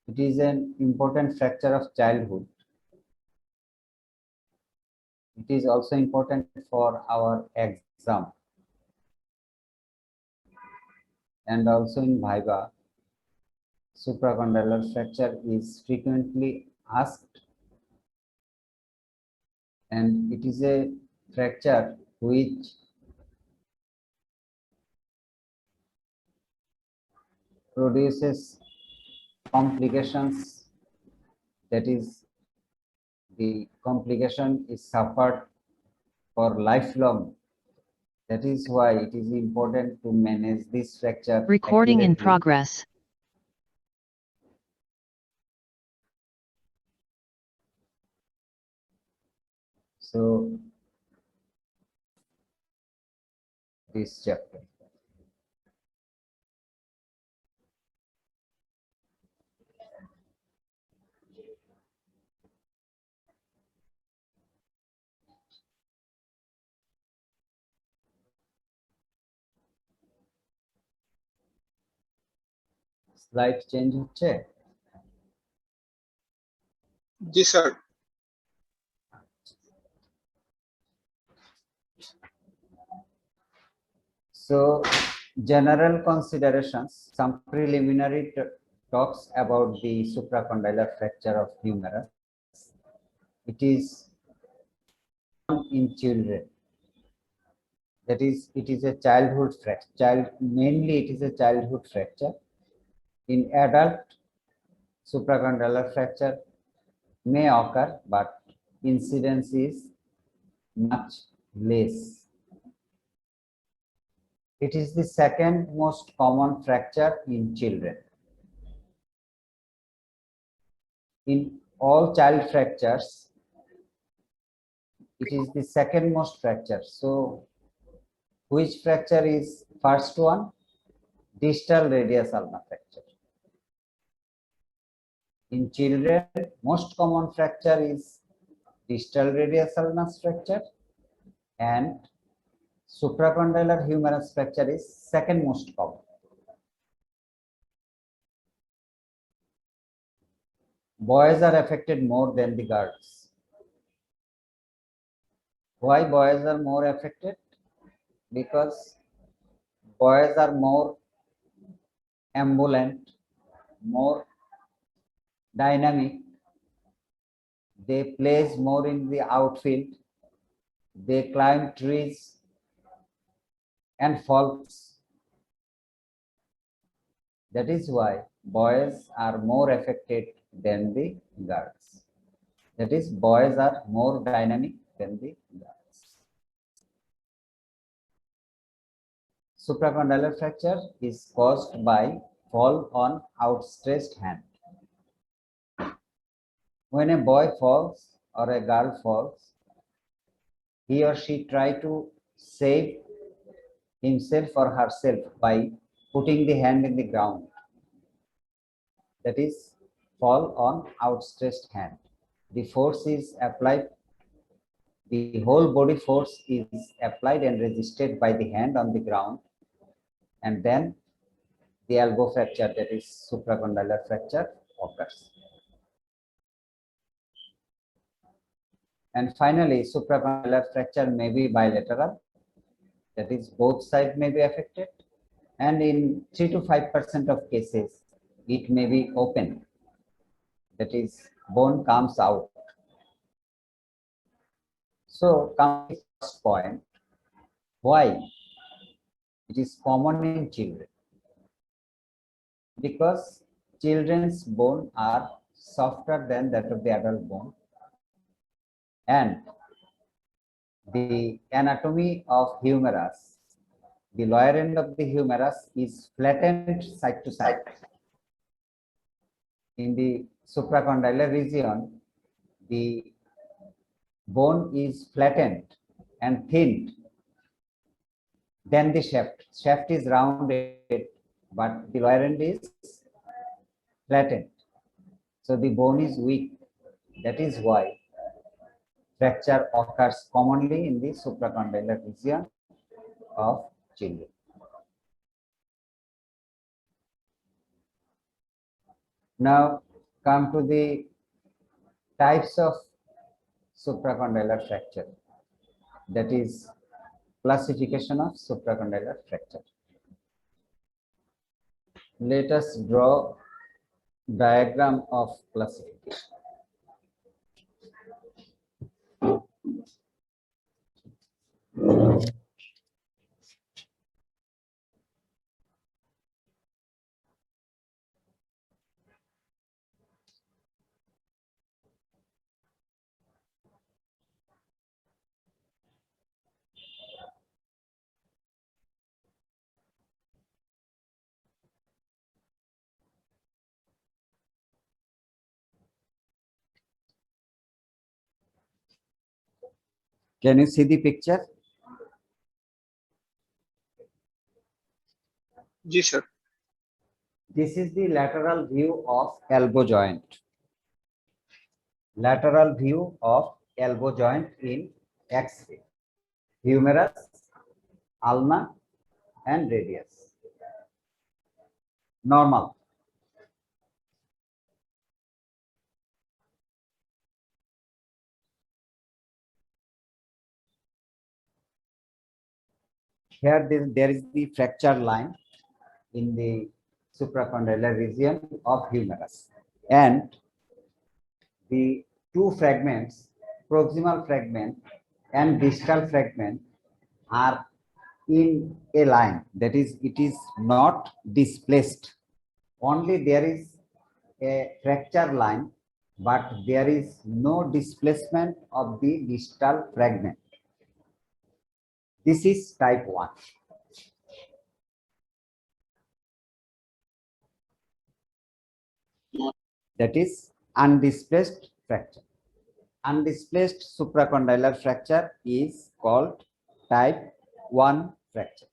It is an important fracture of childhood. It is also important for our exam and also in Viva. Supracondylar fracture is frequently asked, and it is a fracture which produces complications, that is, the complication is suffered for lifelong. That is why it is important to manage this fracture Recording in accurately. progress. So this chapter. Slide change হচ্ছে? জি sir. So general considerations, some preliminary talks about the supracondylar fracture of humerus. It is in children. That is, it is a childhood fracture. Mainly it is a childhood fracture. In adult, supracondylar fracture may occur, but incidence is much less. It is the second most common fracture in children. In all child fractures, it is the second most fracture. So which fracture is first one? Distal radius ulna fracture. In children, most common fracture is distal radius ulna fracture, and supracondylar humerus fracture is second most common. Boys are affected more than the girls. Why boys are more affected? Because boys are more ambulant, more dynamic. They plays more in the outfield. They climb trees and falls. That is why boys are more affected than the girls. That is, boys are more dynamic than the girls. Supracondylar fracture is caused by fall on outstretched hand. When a boy falls or a girl falls, he or she try to save himself or herself by putting the hand in the ground. That is, fall on outstretched hand. The force is applied, the whole body force is applied and resisted by the hand on the ground, and then the elbow fracture, that is supracondylar fracture, occurs. And finally, supracondylar fracture may be bilateral, that is, both sides may be affected, and in 3 to 5% of cases, it may be open, that is, bone comes out. So, coming to the first point, why it is common in children? Because children's bone are softer than that of the adult bone, and the anatomy of humerus, the lower end of the humerus is flattened side to side. In the supracondylar region, the bone is flattened and thinned than the shaft. Shaft is rounded, but the lower end is flattened. So the bone is weak. That is why fracture occurs commonly in the supracondylar region of children. Now, come to the types of supracondylar fracture, that is classification of supracondylar fracture. Let us draw diagram of classification. Can you see the picture? Ji sir. This is the lateral view of elbow joint. Lateral view of elbow joint in X-ray. Humerus, ulna, and radius. Normal. Here there is the fracture line in the supracondylar region of humerus, and the two fragments, proximal fragment and distal fragment, are in a line, that is, it is not displaced. Only there is a fracture line, but there is no displacement of the distal fragment. This is type 1. That is undisplaced fracture. Undisplaced supracondylar fracture is called type 1 fracture.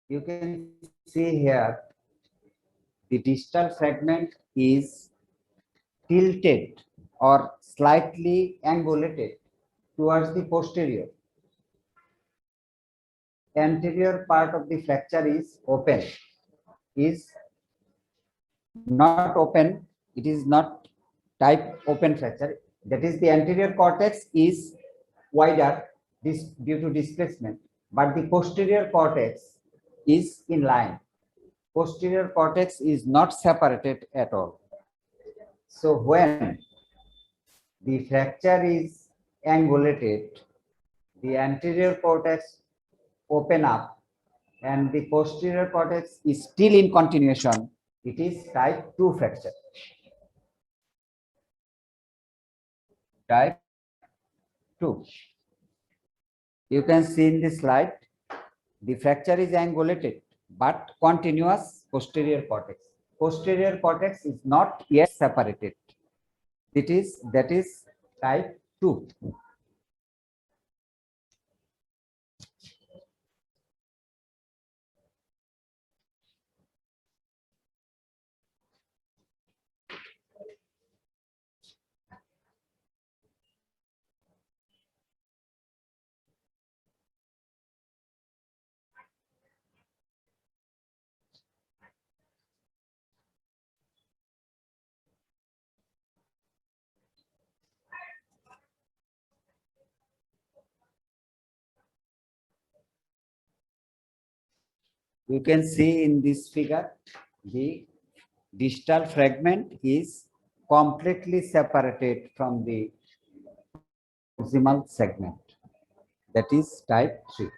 You can see here the distal fragment is tilted or slightly angulated towards the posterior. Anterior part of the fracture is open, is not open, it is not type open fracture. That is, the anterior cortex is wider due to displacement, but the posterior cortex is in line. Posterior cortex is not separated at all. So when the fracture is angulated, the anterior cortex open up and the posterior cortex is still in continuation, it is type 2 fracture. Type 2. You can see in this slide, the fracture is angulated but continuous posterior cortex. Posterior cortex is not yet separated. That is type 2. You can see in this figure, the distal fragment is completely separated from the proximal segment. That is type 3.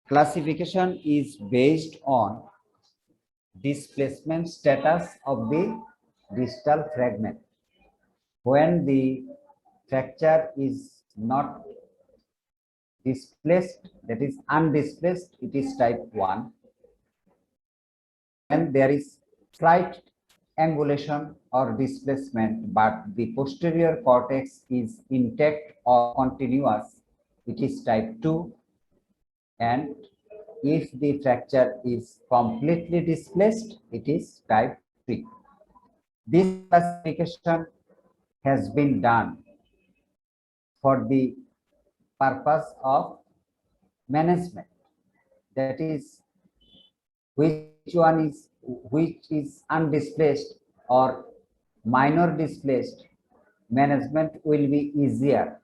classification is based on displacement status of the distal fragment. When the fracture is not displaced, that is undisplaced, it is type 1. And there is slight angulation or displacement, but the posterior cortex is intact or continuous, it is type 2. And if the fracture is completely displaced, it is type 3. This classification has been done for the purpose of management, that is which is undisplaced or minor displaced, management will be easier,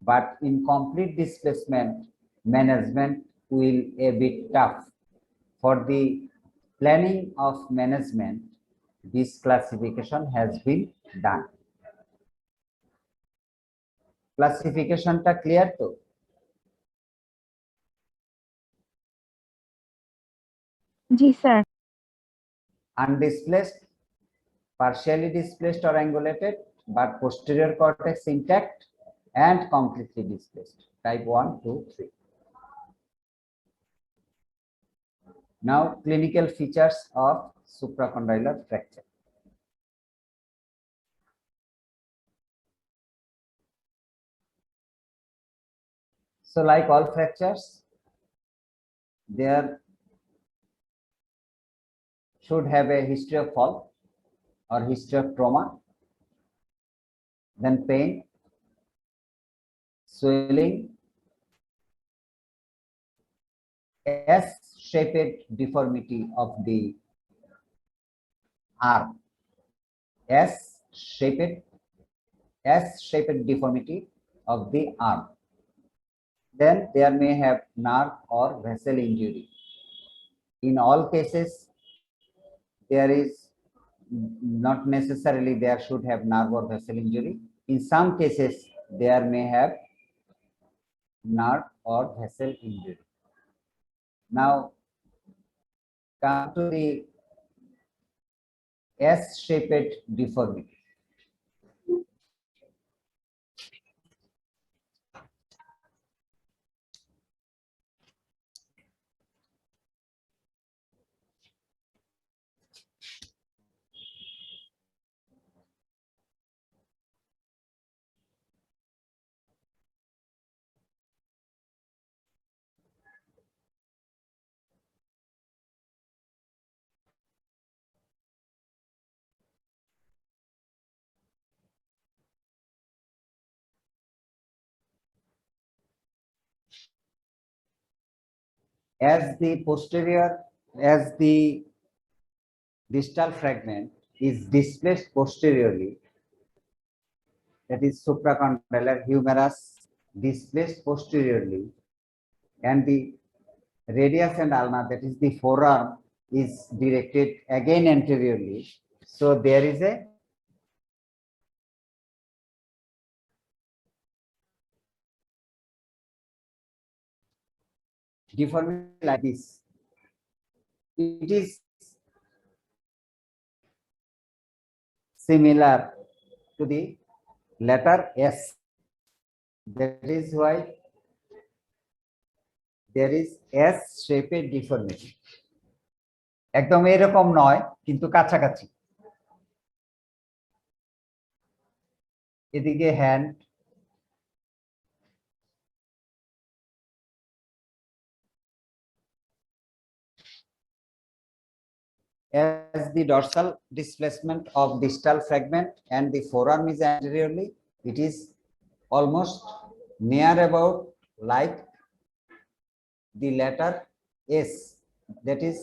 but in complete displacement management will a bit tough. For the planning of management, this classification has been done. Classification ta clear to? जी sir. Undisplaced, partially displaced or angulated, but posterior cortex intact, and completely displaced, type 1, 2, 3. Now, clinical features of supracondylar fracture. So, like all fractures, there should have a history of fall or history of trauma, then pain, swelling, S-shaped deformity of the arm, S-shaped deformity of the arm. Then there may have nerve or vessel injury. In all cases, there is not necessarily there should have nerve or vessel injury. In some cases, there may have nerve or vessel injury. Now, come to the S-shaped deformity. As the distal fragment is displaced posteriorly, that is supracondylar humerus displaced posteriorly, and the radius and ulna, that is the forearm, is directed again anteriorly. So there is a deformity like this. It is similar to the letter S. That is why there is S-shaped deformity. একদম এরকম নয়, কিন্তু কাছাকাছি। এদিকে hand, as the dorsal displacement of distal fragment and the forearm is anteriorly, it is almost near about like the letter S. That is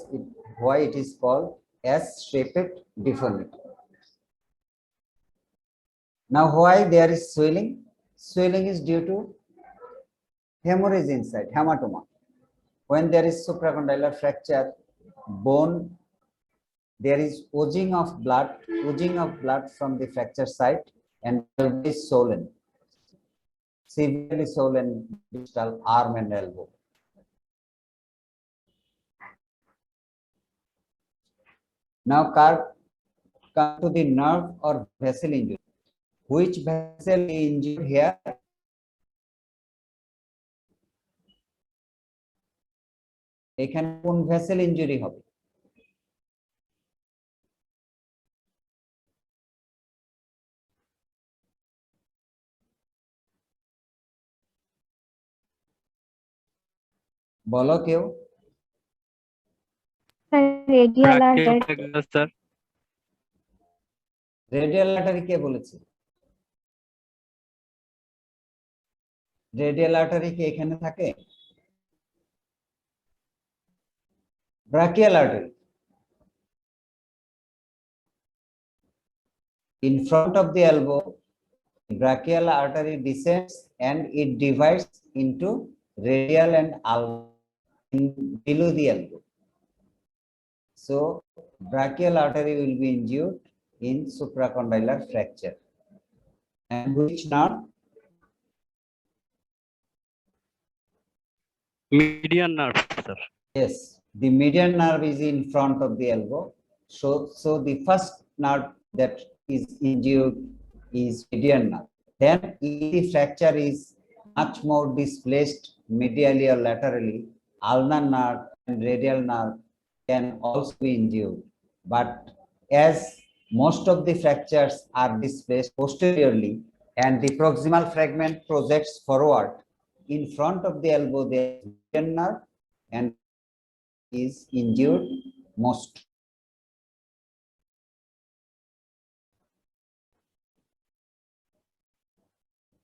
why it is called S-shaped deformity. Now, why there is swelling? Swelling is due to hemorrhage inside, hematoma. When there is supracondylar fracture, bone, there is oozing of blood from the fracture site, and is swollen, severely swollen distal arm and elbow. Now come to the nerve or vessel injury. Which vessel is injured here? এখানে কোন vessel injury হবে? বলো কেউ। Radial artery. Sir radial artery কে বলেছে? Radial artery কি এখানে থাকে? Brachial artery in front of the elbow. Brachial artery descends and it divides into radial and below the elbow. So brachial artery will be injured in supracondylar fracture. And which nerve? median nerve, sir. Yes, the median nerve is in front of the elbow. So the first nerve that is injured is median nerve. Then if the fracture is much more displaced medially or laterally, ulnar nerve and radial nerve can also be injured. But as most of the fractures are displaced posteriorly and the proximal fragment projects forward, in front of the elbow there is median nerve and is injured most.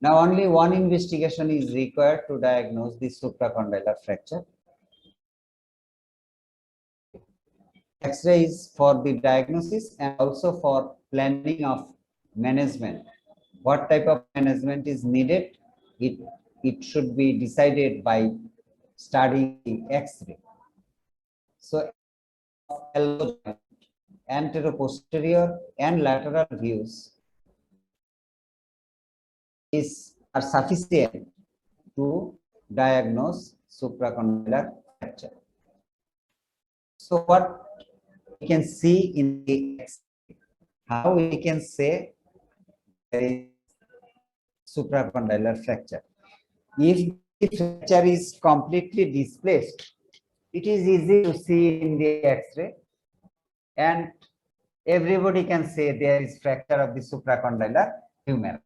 Now only one investigation is required to diagnose the supracondylar fracture. X-ray is for the diagnosis and also for planning of management. What type of management is needed? It should be decided by studying the X-ray. So elbow joint, anteroposterior and lateral views are sufficient to diagnose supracondylar fracture. So what we can see in the X-ray, how we can say there is supracondylar fracture. If the fracture is completely displaced, it is easy to see in the X-ray and everybody can say there is fracture of the supracondylar humerus.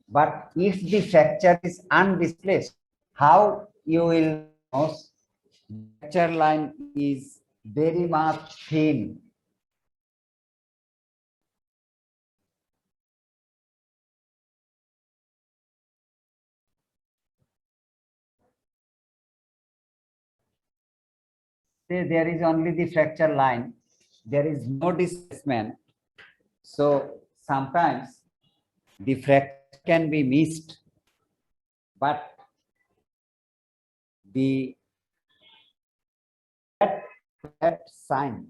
But if the fracture is undisplaced, how you will know fracture line is very much thin? Say there is only the fracture line, there is no displacement. So sometimes the fracture can be missed, but the fat sign,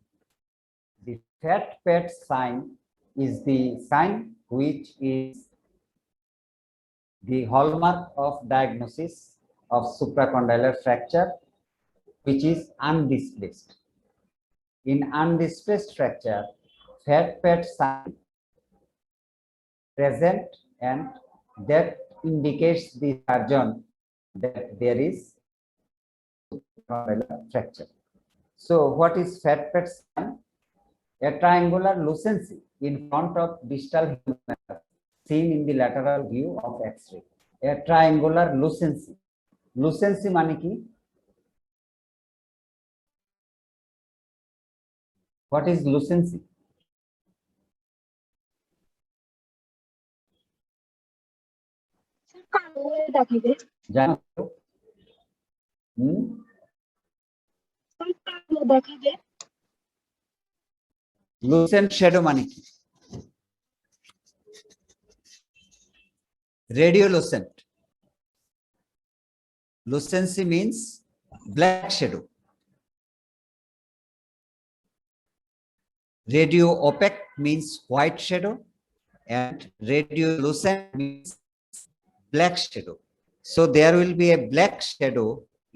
the fat pad sign is the sign which is the hallmark of diagnosis of supracondylar fracture, which is undisplaced. In undisplaced fracture, fat pad sign present and that indicates the surgeon that there is supracondylar fracture. So what is fat pad sign? A triangular lucency in front of distal humerus seen in the lateral view of X-ray. A triangular lucency. Lucency মানে কি? What is lucency? জানো? দেখাবে Lucent shadow মানে কি? Radiolucent. Lucency means black shadow. Radio opaque means white shadow and radiolucent means black shadow. So there will be a black shadow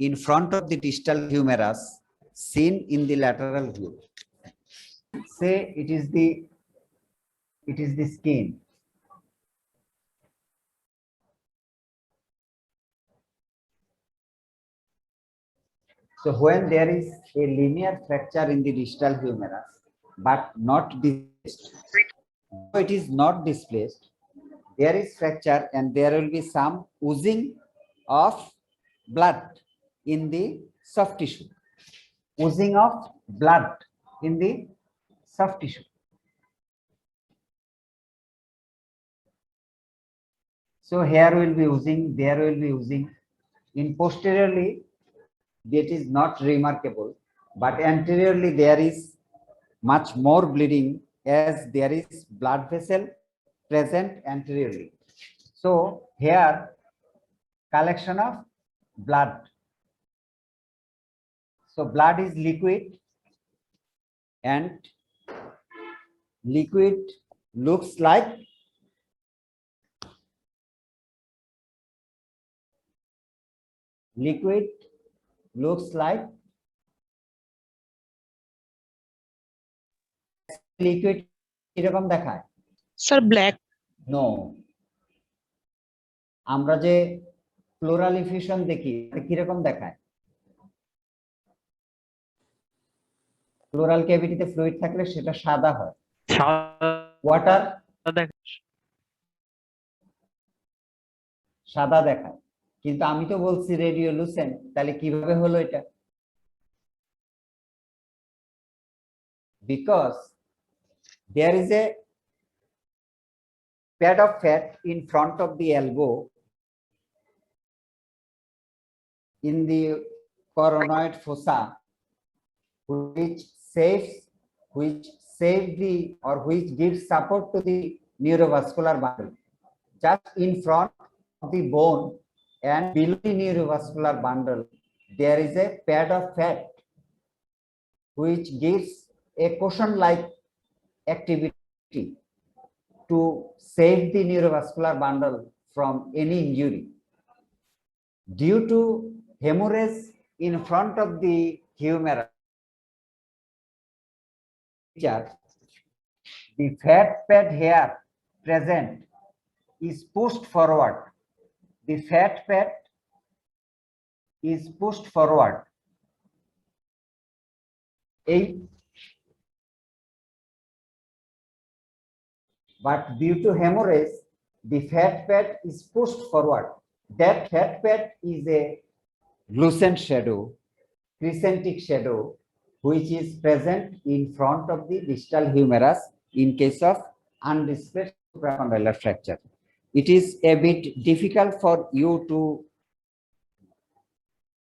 in front of the distal humerus seen in the lateral view. say it is the skin. So when there is a linear fracture in the distal humerus, but not displaced, though it is not displaced, there is fracture and there will be some oozing of blood in the soft tissue. Oozing of blood in the soft tissue. So here will be oozing, there will be oozing. In posteriorly, that is not remarkable, but anteriorly there is much more bleeding as there is blood vessel present anteriorly. So here collection of blood. So blood is liquid and liquid looks like liquid কিরকম দেখায় sir black no আমরা যে pleural effusion দেখি কিরকম দেখায় plural ক্যাভিটিতে fluid থাকলে সেটা সাদা হয় ওয়াটার সাদা দেখায় কিন্তু আমি তো বলছি রেডিওলুসেন্ট তাহলে কিভাবে হলো এটা because there is a pad of fat in front of the elbow in the coronoid fossa which saves the or which gives support to the neurovascular bundle just in front of the bone and below the neurovascular bundle there is a pad of fat which gives a cushion like activity to save the neurovascular bundle from any injury. Due to hemorrhage in front of the humerus, the fat pad here present is pushed forward. The fat pad is pushed forward. But due to hemorrhage, the fat pad is pushed forward. That fat pad is a lucent shadow, crescentic shadow, which is present in front of the distal humerus in case of undisplaced supracondylar fracture. It is a bit difficult for you to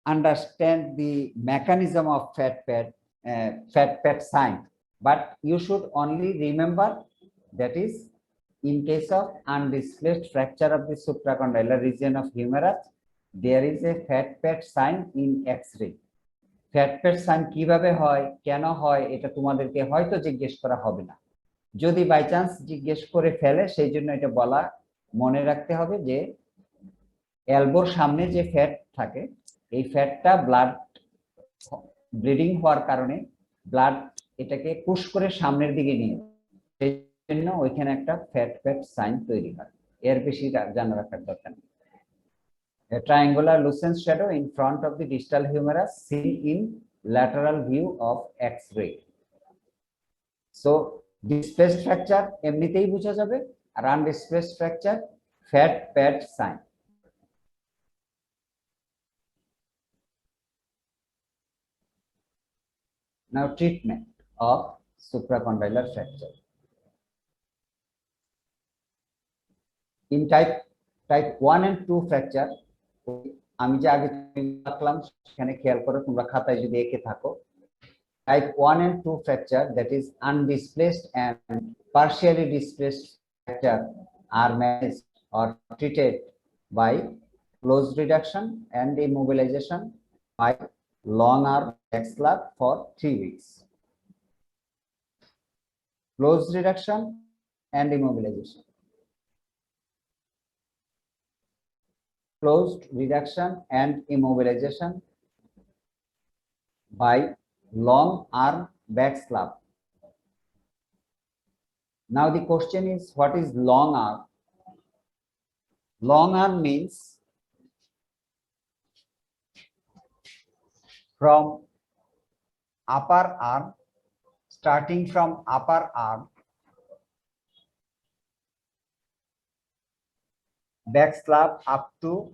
understand the mechanism of fat pad sign, but you should only remember that is in case of undisplaced fracture of the supracondylar region of humerus there is a fat pad sign in x-ray. Fat pad sign কিভাবে হয় কেন হয় এটা তোমাদেরকে হয়তো জিজ্ঞেস করা হবে না যদি বাই চান্স জিজ্ঞেস করে ফেলে সেই জন্য এটা বলা মনে রাখতে হবে যে এলবোর সামনে যে ফ্যাট থাকে এই ফ্যাটটা ব্লাড ব্লিডিং হওয়ার কারণে ব্লাড এটাকে পুশ করে সামনের দিকে নিয়ে সেই জন্য ওইখানে একটা ফ্যাট প্যাড সাইন তৈরি হয় এর বেশি জানা রাখার দরকার নেই A triangular lucent shadow in front of the distal humerus seen in lateral view of X-ray. So, displaced fracture এমনিতেই বোঝা যাবে আর undisplaced fracture fat pad sign. Now, treatment of supracondylar fracture. In type 1 and 2 fracture, আমি যে আগে রাখলাম সেখানে খেয়াল করো তোমরা খাতায় যদি এঁকে থাকো type 1 and 2 fracture that is undisplaced and partially displaced fracture are managed or treated by closed reduction and immobilization by long arm back slab for 3 weeks. Closed reduction and immobilization. Closed reduction and immobilization by long arm back slab Now the question is, what is long arm? Long arm means from upper arm, starting from upper arm, back slab up to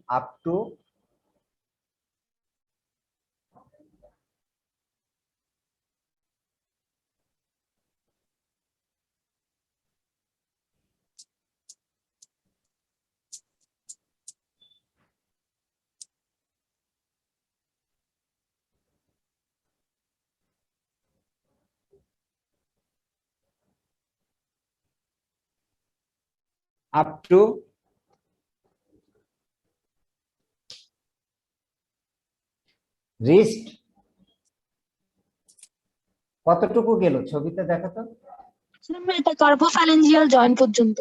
wrist। কতটুকু গেল ছবিতে দেখো তো। এটা কার্বোফ্যালেঞ্জিয়াল joint পর্যন্ত।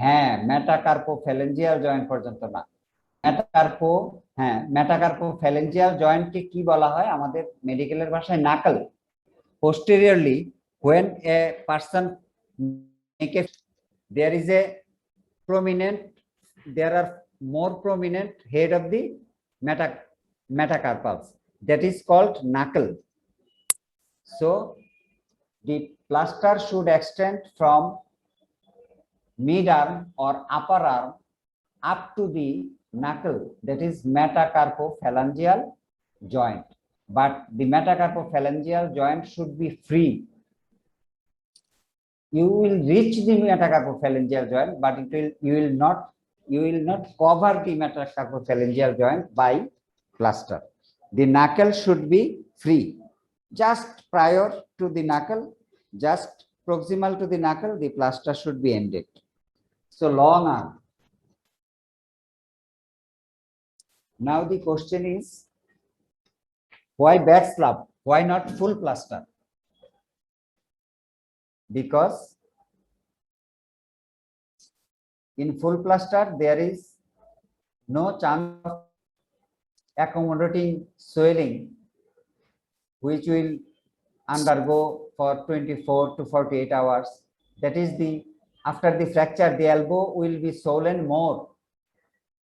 হ্যাঁ, মেটাকার্পোফ্যালেঞ্জিয়াল joint পর্যন্ত না, মেটাকার্পো, হ্যাঁ মেটাকার্পোফ্যালেঞ্জিয়াল জয়েন্টকে কি বলা হয় আমাদের মেডিকেলের ভাষায়? Nakol. Posteriorly, when a person make a, there is a prominent, there are more prominent head of the metacarpals, that is called knuckle. So the plaster should extend from mid arm or upper arm up to the knuckle, that is metacarpophalangeal joint. But the metacarpophalangeal joint should be free. You will reach the metacarpophalangeal joint, but you will not cover the metacarpophalangeal joint by plaster. The knuckle should be free. Just prior to the knuckle, just proximal to the knuckle, the plaster should be ended. So long arm. Now the question is, why back slab? Why not full plaster? Because in full plaster there is no chance of accommodating swelling, which will undergo for 24 to 48 hours. That is the, after the fracture, the elbow will be swollen more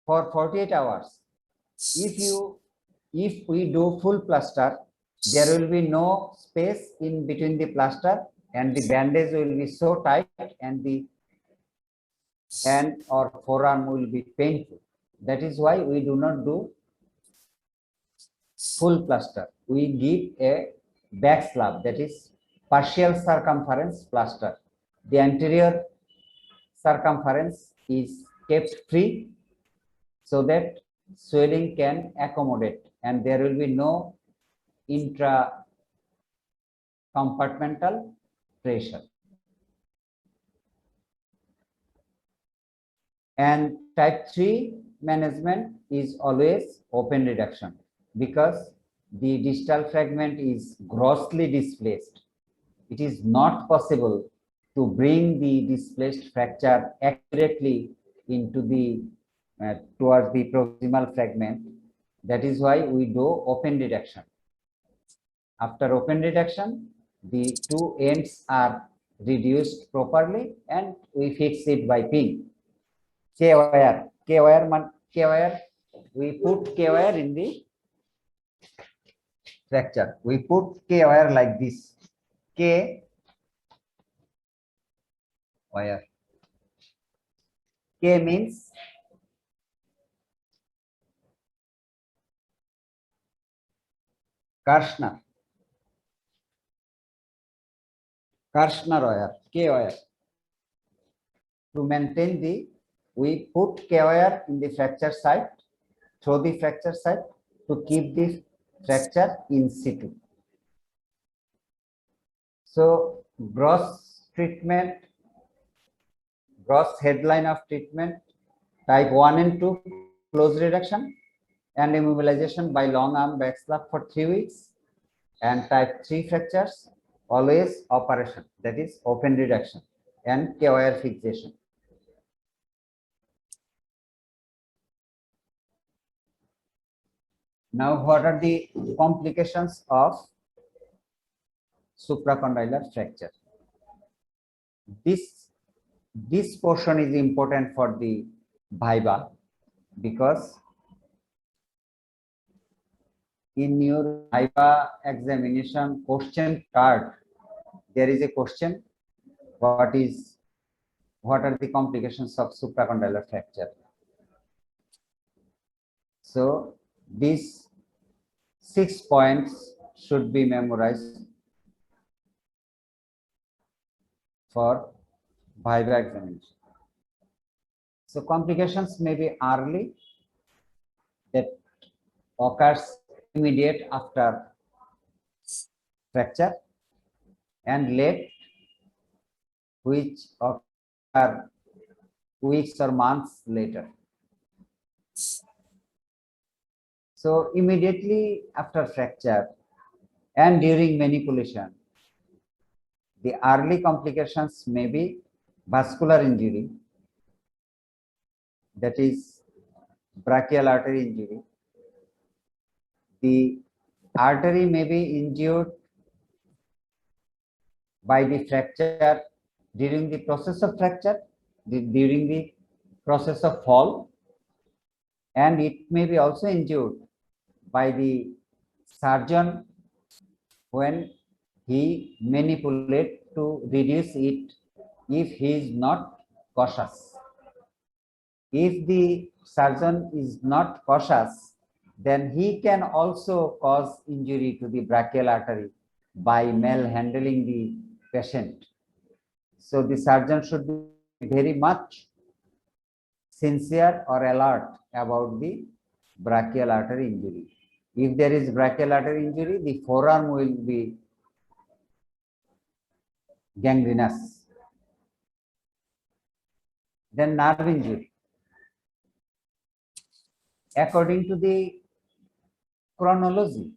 for 48 hours. If we do full plaster, there will be no space in between the plaster, and the bandage will be so tight, and the hand or forearm will be painful. That is why we do not do full plaster. We give a back slab, that is partial circumference plaster. The anterior circumference is kept free so that swelling can accommodate, and there will be no intra compartmental pressure. And type 3 management is always open reduction, because the distal fragment is grossly displaced. It is not possible to bring the displaced fracture accurately into the towards the proximal fragment. That is why we do open reduction. After open reduction, the two ends are reduced properly, and we fix it by pin. K-wire, we put K-wire in the fracture. We put K-wire like this. K-wire. K means Kirschner wire, K-wire. To maintain the, we put K-wire in the fracture site, through the fracture site, to keep the fracture in situ. So gross treatment, gross headline of treatment, type 1 and 2 close reduction and immobilization by long arm back slab for 3 weeks, and type 3 fractures always operation, that is open reduction and K-wire fixation. Now, what are the complications of supracondylar fracture? this portion is important for the Viva, because in your Viva examination question card, there is a question: what are the complications of supracondylar fracture? So these 6 points should be memorized for Viva examination. So complications may be early, that occurs immediate after fracture, and late, which occur weeks or months later. So immediately after fracture and during manipulation, the early complications may be vascular injury, that is brachial artery injury. The artery may be injured by the fracture during the process of fracture, during the process of fall, and it may be also injured by the surgeon when he manipulate to reduce it, if he is not cautious. If the surgeon is not cautious, then he can also cause injury to the brachial artery by malhandling the patient. So the surgeon should be very much sincere or alert about the brachial artery injury. If there is brachial artery injury, the forearm will be gangrenous. Then nerve injury. According to the chronology,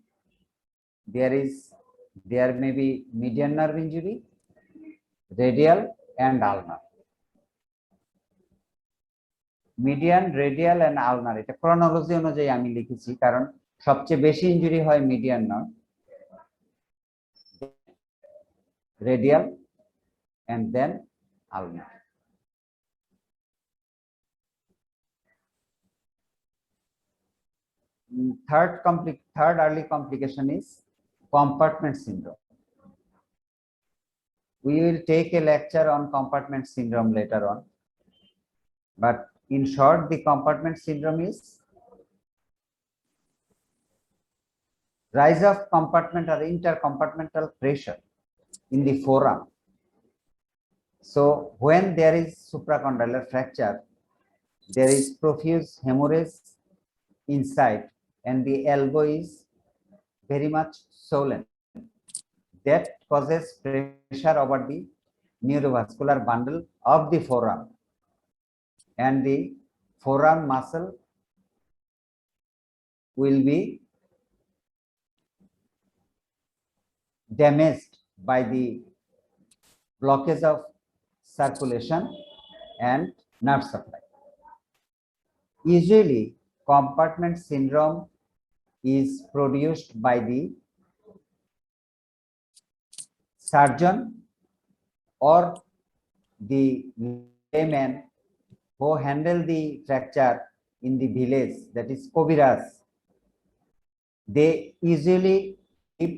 there may be median nerve injury, radial and ulnar. Median, radial and ulnar, এটা chronology অনুযায়ী আমি লিখেছি, কারণ সবচেয়ে বেশি injury হয় median nerve, radial and then ulnar. Third early complication is compartment syndrome. We will take a lecture on compartment syndrome later on, but in short, the compartment syndrome is rise of compartment or intercompartmental pressure in the forearm. So when there is supracondylar fracture, there is profuse hemorrhage inside and the elbow is very much swollen. That causes pressure over the neurovascular bundle of the forearm, and the forearm muscle will be damaged by the blockage of circulation and nerve supply. Usually, compartment syndrome is produced by the surgeon or the layman who handle the fracture in the village, that is Kobiras. They usually keep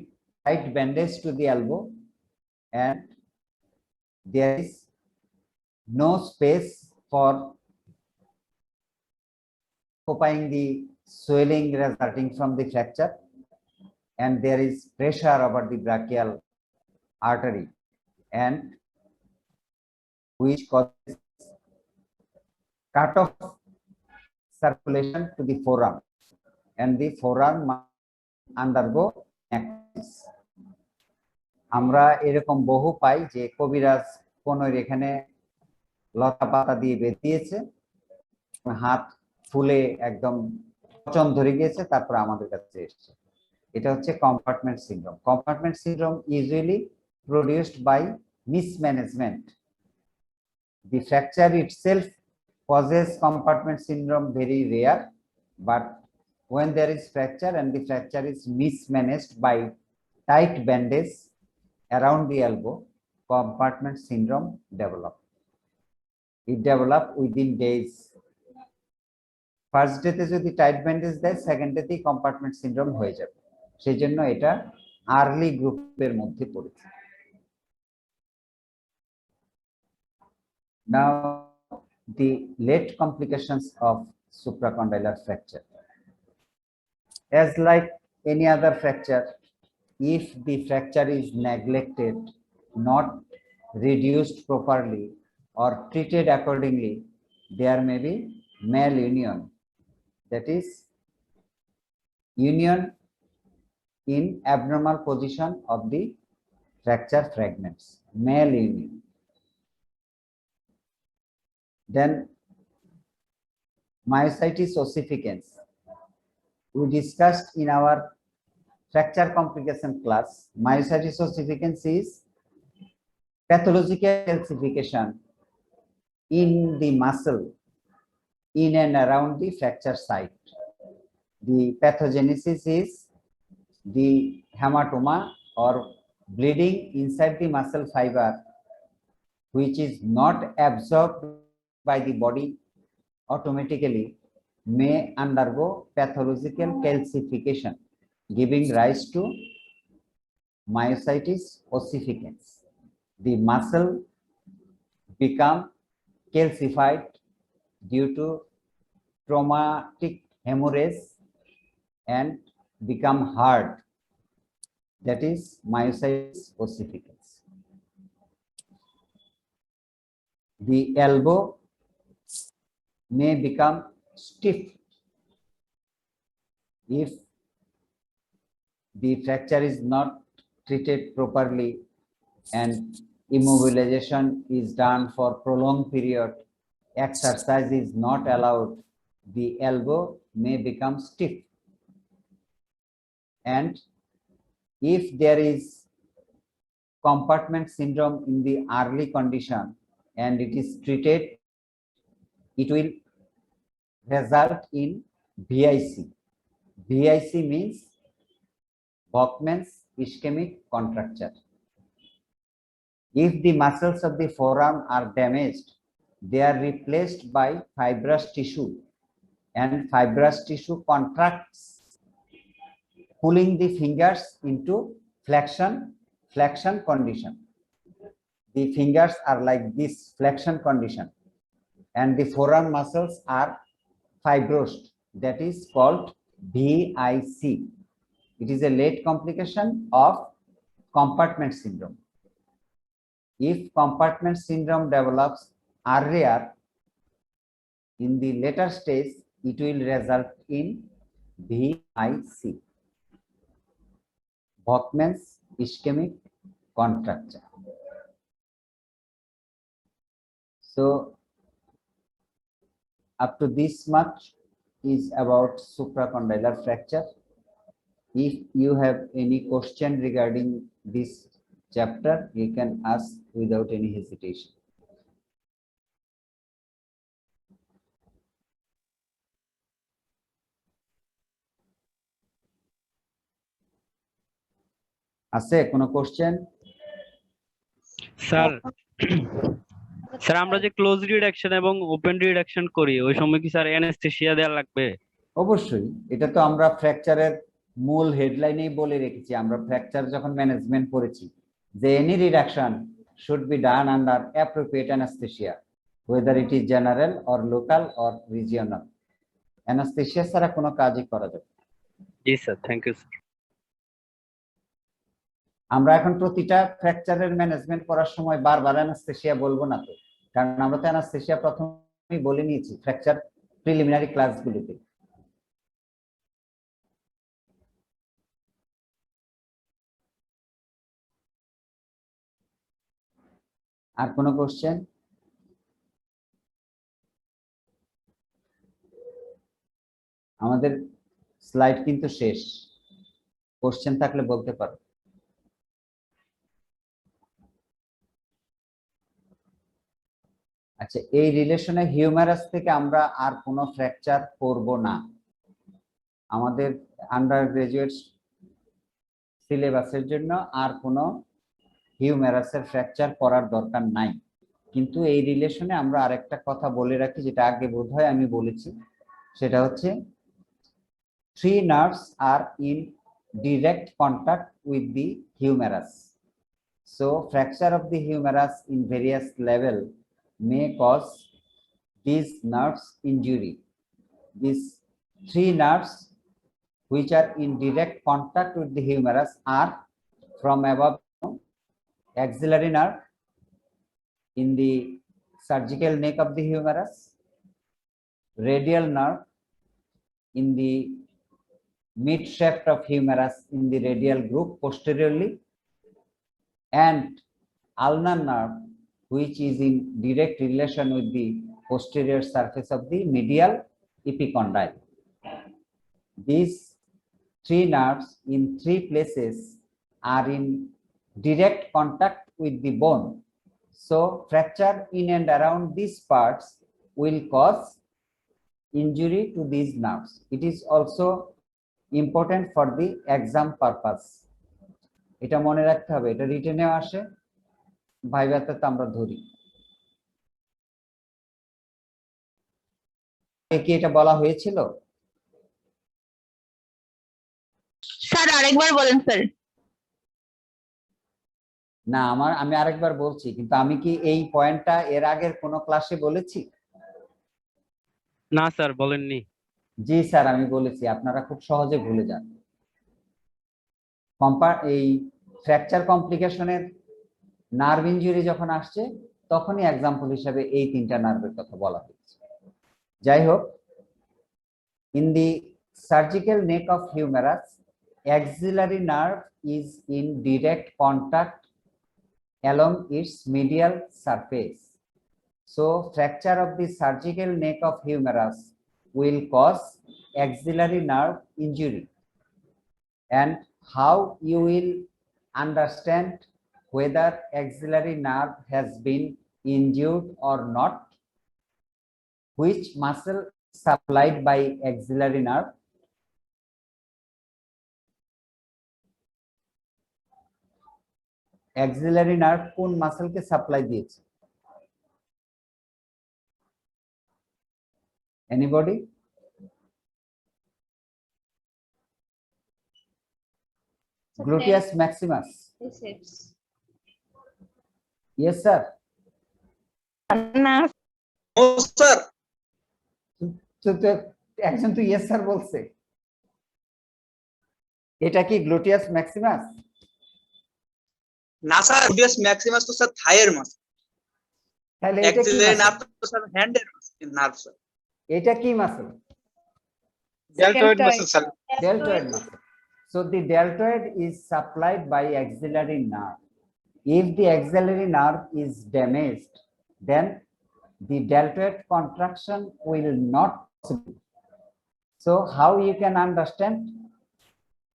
tight bandage to the elbow, and there is no space for occupying the swelling resulting from the fracture, and there is pressure over the brachial artery, and which causes cut off circulation to the forearm, and the forearm must undergo necrosis. আমরা এরকম বহু পাই যে কবিরাজ কোনোর এখানে লতা পাতা দিয়ে বেঁধিয়েছে, হাত ফুলে একদম পচন ধরে গিয়েছে, তারপর আমাদের কাছে এসেছে। এটা হচ্ছে compartment syndrome. Compartment syndrome usually produced by mismanagement. The fracture itself causes compartment syndrome very rare, but when there is fracture and the fracture is mismanaged by tight bandage around the elbow, compartment syndrome develop. It develop within days. First ডেতে যদি tight bandage দেয়, second ডেতেই compartment syndrome হয়ে যাবে। সেই জন্য এটা early গ্রুপের মধ্যে পড়েছে। Now the late complications of supracondylar fracture. As like any other fracture, if the fracture is neglected, not reduced properly or treated accordingly, there may be malunion, that is union in abnormal position of the fracture fragments, malunion. Then myositis ossificans, we discussed in our fracture complication class. Myositis ossificans is pathological calcification in the muscle in and around the fracture site. The pathogenesis is the hematoma or bleeding inside the muscle fiber, which is not absorbed by the body automatically, may undergo pathological calcification, giving rise to myositis ossificans. The muscle become calcified due to traumatic hemorrhage and become hard, that is myositis ossificans. The elbow may become stiff if the fracture is not treated properly and immobilization is done for prolonged period, exercise is not allowed, the elbow may become stiff. And if there is compartment syndrome in the early condition and it is treated, it will result in VIC. VIC means Bachmann's ischemic contracture. If the muscles of the forearm are damaged, they are replaced by fibrous tissue, and fibrous tissue contracts, pulling the fingers into flexion condition. The fingers are like this flexion condition, and the forearm muscles are fibrosed, that is called VIC. It is a late complication of compartment syndrome. If compartment syndrome develops earlier, in the later stage, it will result in VIC, Bachmann's ischemic contracture. So up to this much is about supracondylar fracture. If you have any question regarding this chapter, you can ask without any hesitation. আছে কোনো question? Sir sir আমরা যে close reduction এবং open reduction করি ওই সময় কি sir anaesthesia দেওয়া লাগবে? অবশ্যই, এটা তো আমরা ফ্র্যাকচারের মূল হেডলাইনেই বলে রেখেছি। আমরা ফ্র্যাকচার যখন ম্যানেজমেন্ট করেছি যে any reduction should be done under appropriate anaesthesia, whether it is general or local or regional. Anaesthesia ছাড়া কোনো কাজই করা যাবে না। জি স্যার, থ্যাংক ইউ স্যার। আমরা এখন প্রতিটা ফ্র্যাকচারের ম্যানেজমেন্ট করার সময় বারবার অ্যানাস্থেসিয়া বলবো না তো, কারণ আমরা তো অ্যানাস্থেসিয়া প্রথমেই বলে নিয়েছি ফ্র্যাকচার প্রিলিমিনারি ক্লাসগুলোতে। আর কোনো কোশ্চেন? আমাদের স্লাইড কিন্তু শেষ, কোশ্চেন থাকলে বলতে পারো। আচ্ছা, এই রিলেশনে হিউমারাস থেকে আমরা আর কোনো ফ্র্যাকচার করব না। আমাদের আন্ডার গ্রাজুয়েট সিলেবাসের জন্য আর কোনো হিউমেরাসের ফ্র্যাকচার করার দরকার নাই। কিন্তু এই রিলেশনে আমরা আরেকটা কথা বলে রাখি, যেটা আগে বোধহয় আমি বলেছি, সেটা হচ্ছে 3 nerves are in direct contact with the humerus. So fracture of the humerus in various level may cause these nerves injury. These 3 nerves which are in direct contact with the humerus are from above axillary nerve in the surgical neck of the humerus, radial nerve in the mid shaft of humerus in the radial group posteriorly, and ulnar nerve which is in direct relation with the posterior surface of the medial epicondyle. These 3 nerves in 3 places are in direct contact with the bone. So fracture in and around these parts will cause injury to these nerves. It is also important for the exam purpose. এটা মনে রাখতে হবে, এটা রিটেনেও আসে, ভাইভাতে তো আমরা ধরি। কি এটা বলা হয়েছিল? স্যার আরেকবার বলেন স্যার। না, আমি আরেকবার বলছি, কিন্তু আমি কি এই পয়েন্টটা এর আগের কোন ক্লাসে বলেছি? না স্যার, বলেননি। জি স্যার, আমি বলেছি, আপনারা খুব সহজে ভুলে যান। এই ফ্র্যাকচার কমপ্লিকেশনের নার্ভ ইনজুরি যখন আসছে তখনই এক্সাম্পল হিসেবে এই 3টা নার্ভের কথা বলা হয়েছে। যাই হোক, in the surgical neck of humerus, axillary nerve is in direct contact along its medial surface. So fracture of the surgical neck of humerus will cause axillary nerve injury. And how you will understand whether axillary nerve has been injured or not? Which muscle supplied by axillary nerve? Axillary nerve কোন মাসলকে supply দিয়েছে? Anybody? Gluteus maximus. Yes sir. না ও sir, তো একজন তো yes sir বলছে, এটা কি gluteus Maximus? না স্যার, গ্লুটিয়াস ম্যাক্সিমাস তো স্যার থাইয়ের মাসল। তাহলে এটা কি অ্যাক্সিলারি মাসল? নার্ভ তো স্যার হ্যান্ডের নার্ভ স্যার। এটা কি muscle? Deltoid muscle sir. Deltoid muscle. So the deltoid is supplied by axillary nerve. If the axillary nerve is damaged, then the deltoid contraction will not possible. So how you can understand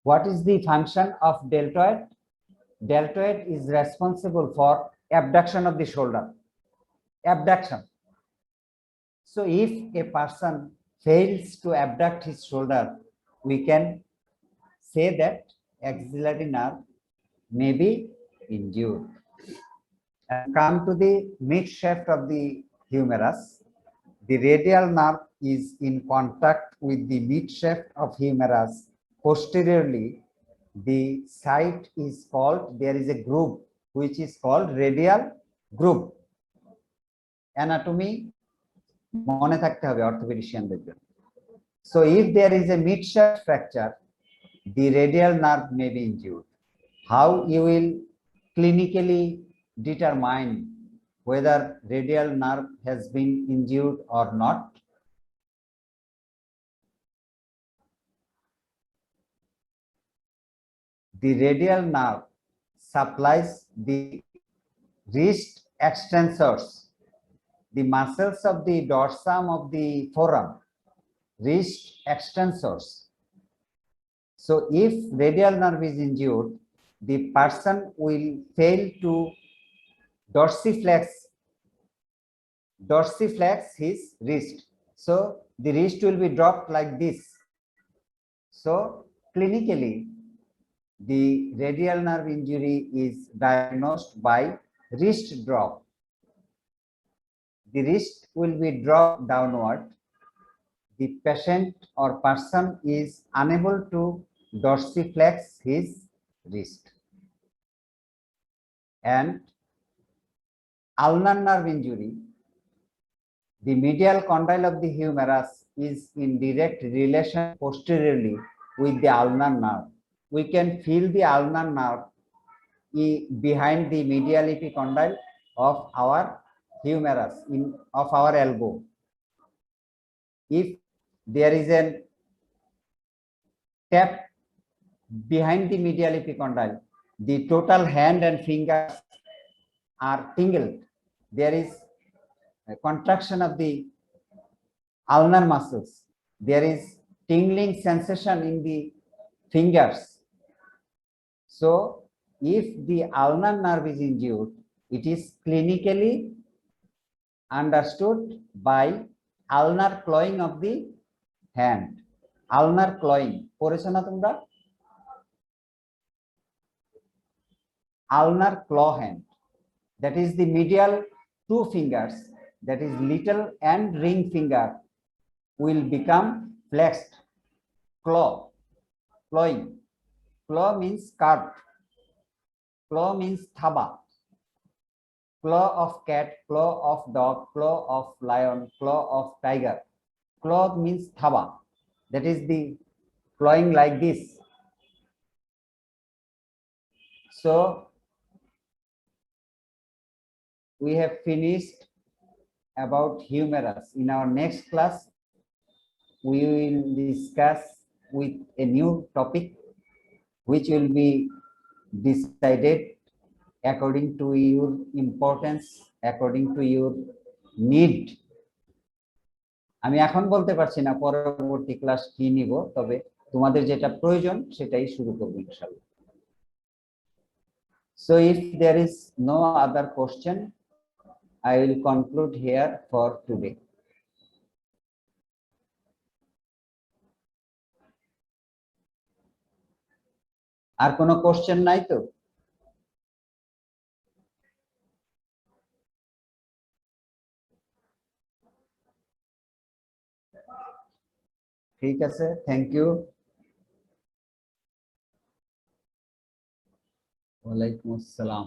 what is the function of deltoid? Deltoid is responsible for abduction of the shoulder. Abduction. So if a person fails to abduct his shoulder, we can say that axillary nerve may be injured. And come to the mid shaft of the humerus. The radial nerve is in contact with the mid shaft of humerus posteriorly. The site is called, there is a groove which is called radial groove. Anatomy মনে থাকতে হবে অর্থোপেডিশিয়ানদের জন্য। So if there is a mid shaft fracture, the radial nerve may be injured. How you will clinically determine whether radial nerve has been injured or not? The radial nerve supplies the wrist extensors, the muscles of the dorsum of the forearm, wrist extensors. So if radial nerve is injured, the person will fail to dorsiflex his wrist. So the wrist will be dropped like this. So clinically, the radial nerve injury is diagnosed by wrist drop. The wrist will be dropped downward. The patient or person is unable to dorsiflex his wrist. And ulnar nerve injury, the medial condyle of the humerus is in direct relation posteriorly with the ulnar nerve. We can feel the ulnar nerve behind the medial epicondyle of our humerus of our elbow. If there is a tap behind the medial epicondyle, the total hand and fingers are tingled. There is a contraction of the ulnar muscles. There is tingling sensation in the fingers. So if the ulnar nerve is injured, it is clinically understood by ulnar clawing of the hand. Ulnar clawing. পড়েছো না তোমরা? Ulnar claw hand. That is the medial two fingers, that is little and ring finger, will become flexed. Claw. Clawing. Claw means carved. Claw means thaba. Claw of cat, claw of dog, claw of lion, claw of tiger. Claw means thaba. That is the clawing like this. So we have finished about humerus. In our next class, we will discuss with a new topic which will be decided according to your importance, according to your need. আমি এখন বলতে পারছি না পরবর্তী class কি নিব, তবে তোমাদের যেটা প্রয়োজন সেটাই শুরু করব ইনশাআল্লাহ। So if there is no other question, I will conclude here for today. আর কোনো কোশ্চেন নাই তো? ঠিক আছে, থ্যাংক ইউ। ওয়ালাইকুম আসসালাম।